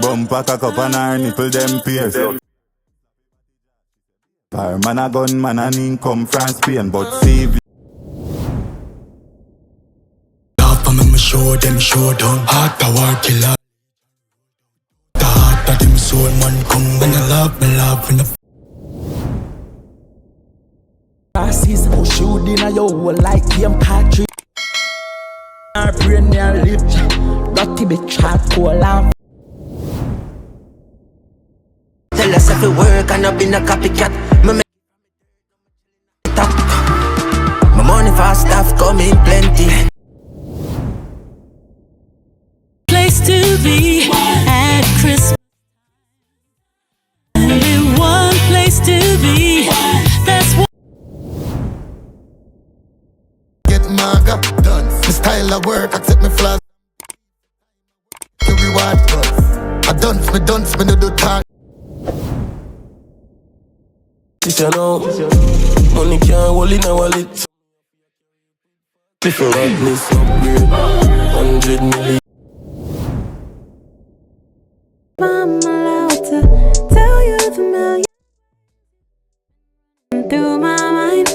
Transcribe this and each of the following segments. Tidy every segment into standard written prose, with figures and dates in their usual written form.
Bumper cock up and her nipple them pierce. Fire man a gun man and him come from Spain, but save. Laugh and me show them showdown. Heart a war killer. The heart of them soul man come when I laugh, me laugh in the. Passes who shoot in a yo like game country. Our brain me a lip, dirty bitch hardcore laugh. Tell us if it work and I've been a copycat. Me make it up. My money for stuff coming plenty. Place to be at Christmas. Only one place to be. That's what. Get maga done. My style of work, accept me flaws. You reward. I dunce, me no do talk. This you know, money can't hold in a wallet. Different Badness upgrade, 100 million. I'm allowed to tell you the million through my mind.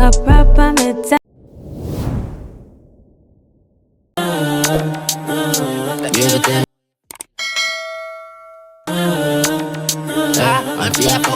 A proper mid-time. I'm